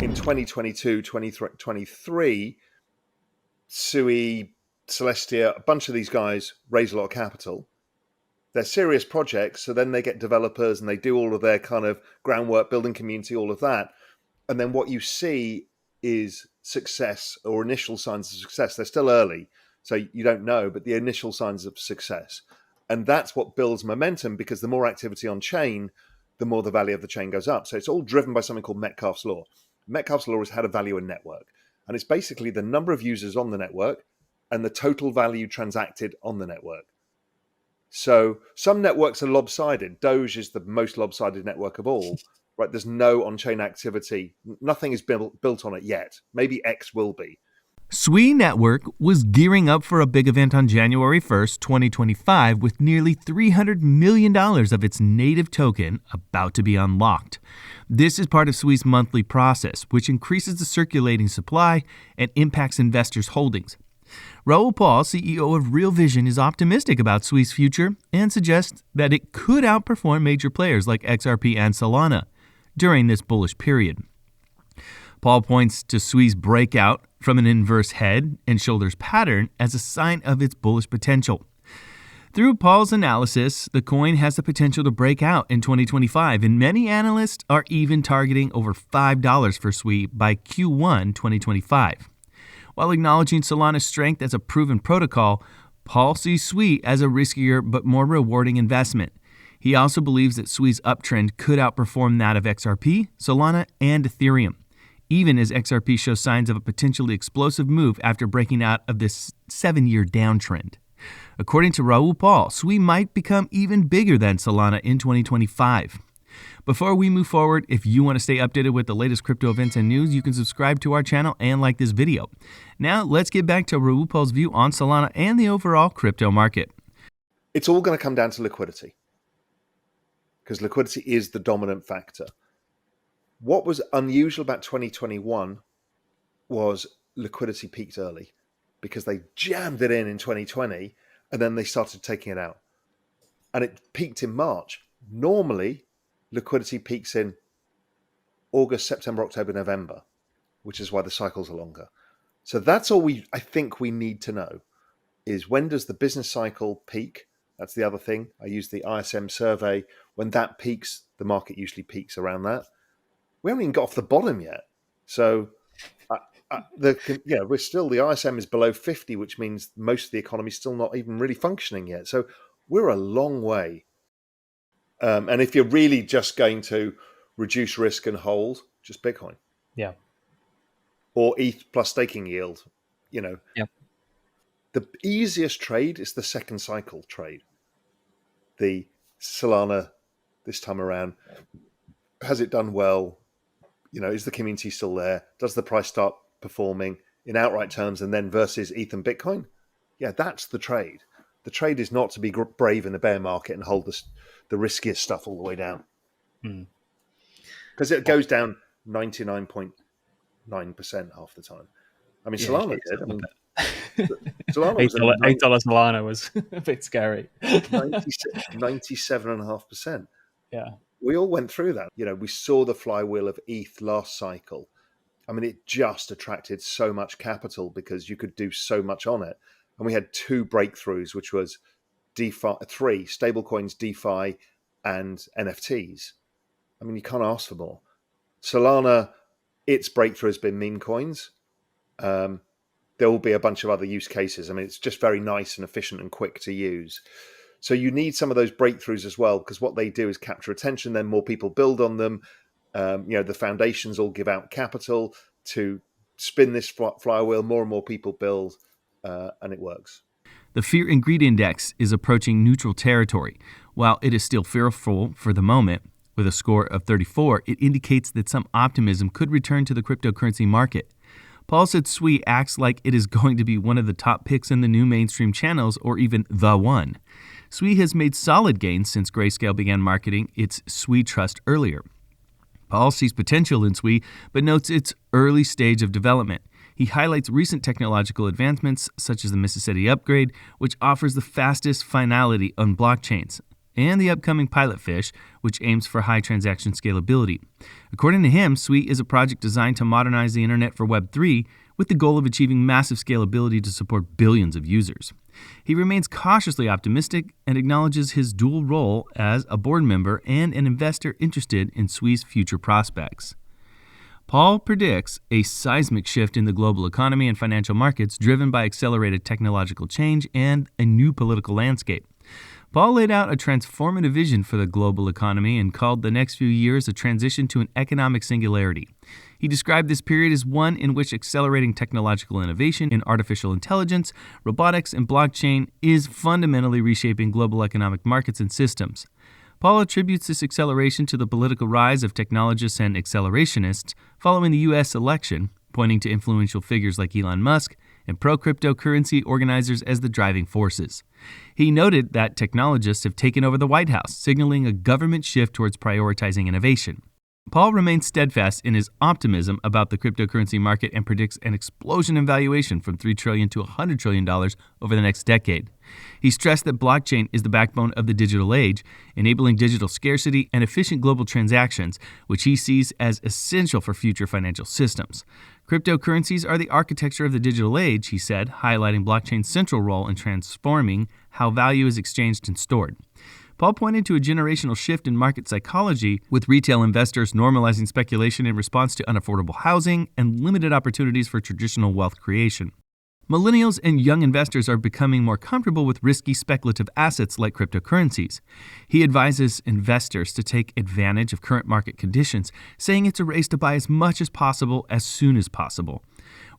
in 2022, 2023, SUI, Celestia, a bunch of these guys raise a lot of capital. They're serious projects, so then they get developers and they do all of their kind of groundwork, building community, all of that. And then what you see is success or initial signs of success. They're still early, so you don't know, but the initial signs of success. And that's what builds momentum, because the more activity on chain, the more the value of the chain goes up. So it's all driven by something called Metcalfe's law. Metcalfe's law is how to value a network. And it's basically the number of users on the network and the total value transacted on the network. So some networks are lopsided. Doge is the most lopsided network of all, right? There's no on-chain activity. Nothing is built on it yet. Maybe X will be. SUI Network was gearing up for a big event on January 1st, 2025, with nearly $300 million of its native token about to be unlocked. This is part of SUI's monthly process, which increases the circulating supply and impacts investors' holdings. Raoul Pal, CEO of Real Vision, is optimistic about SUI's future and suggests that it could outperform major players like XRP and Solana during this bullish period. Paul points to SUI's breakout from an inverse head and shoulders pattern as a sign of its bullish potential. Through Paul's analysis, the coin has the potential to break out in 2025, and many analysts are even targeting over $5 for SUI by Q1 2025. While acknowledging Solana's strength as a proven protocol, Paul sees SUI as a riskier but more rewarding investment. He also believes that SUI's uptrend could outperform that of XRP, Solana, and Ethereum, even as XRP shows signs of a potentially explosive move after breaking out of this 7-year downtrend. According to Raoul Pal, SUI might become even bigger than Solana in 2025. Before we move forward, if you want to stay updated with the latest crypto events and news, you can subscribe to our channel and like this video. Now, let's get back to Raoul Pal's view on Solana and the overall crypto market. It's all going to come down to liquidity, because liquidity is the dominant factor. What was unusual about 2021 was liquidity peaked early, because they jammed it in 2020 and then they started taking it out. And it peaked in March. Normally, liquidity peaks in August, September, October, November, which is why the cycles are longer. So that's all I think we need to know, is when does the business cycle peak? That's the other thing. I use the ISM survey. When that peaks, the market usually peaks around that. We haven't even got off the bottom yet. So we're still, the ISM is below 50, which means most of the economy is still not even really functioning yet. So we're a long way. And if you're really just going to reduce risk and hold, just Bitcoin. Yeah. Or ETH plus staking yield, Yeah. The easiest trade is the second cycle trade. The Solana this time around, has it done well? Is the community still there? Does the price start performing in outright terms, and then versus ETH and Bitcoin? Yeah, that's the trade. The trade is not to be brave in the bear market and hold the riskiest stuff all the way down. Because it goes down 99.9% half the time. I mean, Solana did. Solana was $8 Solana was a bit scary. 97.5%. Yeah. We all went through that. We saw the flywheel of ETH last cycle. I mean, it just attracted so much capital because you could do so much on it. And we had 2 breakthroughs, which was DeFi, 3 stablecoins, DeFi, and NFTs. I mean, you can't ask for more. Solana, its breakthrough has been meme coins. There will be a bunch of other use cases. I mean, it's just very nice and efficient and quick to use. So you need some of those breakthroughs as well, because what they do is capture attention, then more people build on them. The foundations all give out capital to spin this flywheel. More and more people build, and it works. The fear and greed index is approaching neutral territory. While it is still fearful for the moment, with a score of 34, it indicates that some optimism could return to the cryptocurrency market. Paul said SUI acts like it is going to be one of the top picks in the new mainstream channels, or even the one. SUI has made solid gains since Grayscale began marketing its SUI Trust earlier. Paul sees potential in SUI, but notes its early stage of development. He highlights recent technological advancements, such as the Mississippi upgrade, which offers the fastest finality on blockchains. and the upcoming Pilot Fish, which aims for high transaction scalability. According to him, SUI is a project designed to modernize the internet for Web3 with the goal of achieving massive scalability to support billions of users. He remains cautiously optimistic and acknowledges his dual role as a board member and an investor interested in SUI's future prospects. Paul predicts a seismic shift in the global economy and financial markets driven by accelerated technological change and a new political landscape. Paul laid out a transformative vision for the global economy and called the next few years a transition to an economic singularity. He described this period as one in which accelerating technological innovation in artificial intelligence, robotics, and blockchain is fundamentally reshaping global economic markets and systems. Paul attributes this acceleration to the political rise of technologists and accelerationists following the U.S. election, pointing to influential figures like Elon Musk and pro-cryptocurrency organizers as the driving forces. He noted that technologists have taken over the White House, signaling a government shift towards prioritizing innovation. Paul remains steadfast in his optimism about the cryptocurrency market and predicts an explosion in valuation from $3 trillion to $100 trillion over the next decade. He stressed that blockchain is the backbone of the digital age, enabling digital scarcity and efficient global transactions, which he sees as essential for future financial systems. Cryptocurrencies are the architecture of the digital age, he said, highlighting blockchain's central role in transforming how value is exchanged and stored. Paul pointed to a generational shift in market psychology, with retail investors normalizing speculation in response to unaffordable housing and limited opportunities for traditional wealth creation. Millennials and young investors are becoming more comfortable with risky speculative assets like cryptocurrencies. He advises investors to take advantage of current market conditions, saying it's a race to buy as much as possible as soon as possible.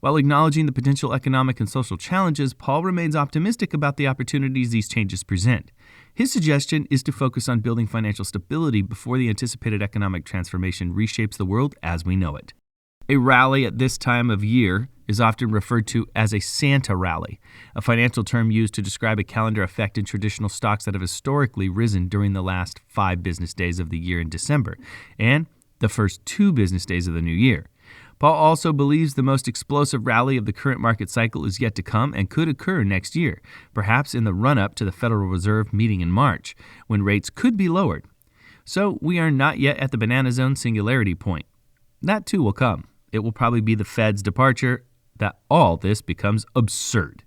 While acknowledging the potential economic and social challenges, Paul remains optimistic about the opportunities these changes present. His suggestion is to focus on building financial stability before the anticipated economic transformation reshapes the world as we know it. A rally at this time of year is often referred to as a Santa rally, a financial term used to describe a calendar effect in traditional stocks that have historically risen during the last 5 business days of the year in December and the first 2 business days of the new year. Paul also believes the most explosive rally of the current market cycle is yet to come and could occur next year, perhaps in the run-up to the Federal Reserve meeting in March, when rates could be lowered. So we are not yet at the banana zone singularity point. That too will come. It will probably be the Fed's departure that all this becomes absurd.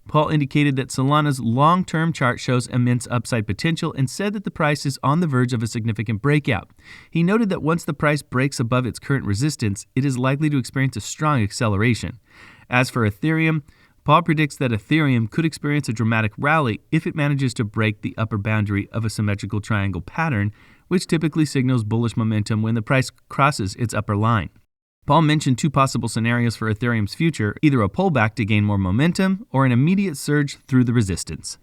Paul indicated that Solana's long-term chart shows immense upside potential and said that the price is on the verge of a significant breakout. He noted that once the price breaks above its current resistance, it is likely to experience a strong acceleration. As for Ethereum, Paul predicts that Ethereum could experience a dramatic rally if it manages to break the upper boundary of a symmetrical triangle pattern, which typically signals bullish momentum when the price crosses its upper line. Paul mentioned 2 possible scenarios for Ethereum's future, either a pullback to gain more momentum or an immediate surge through the resistance.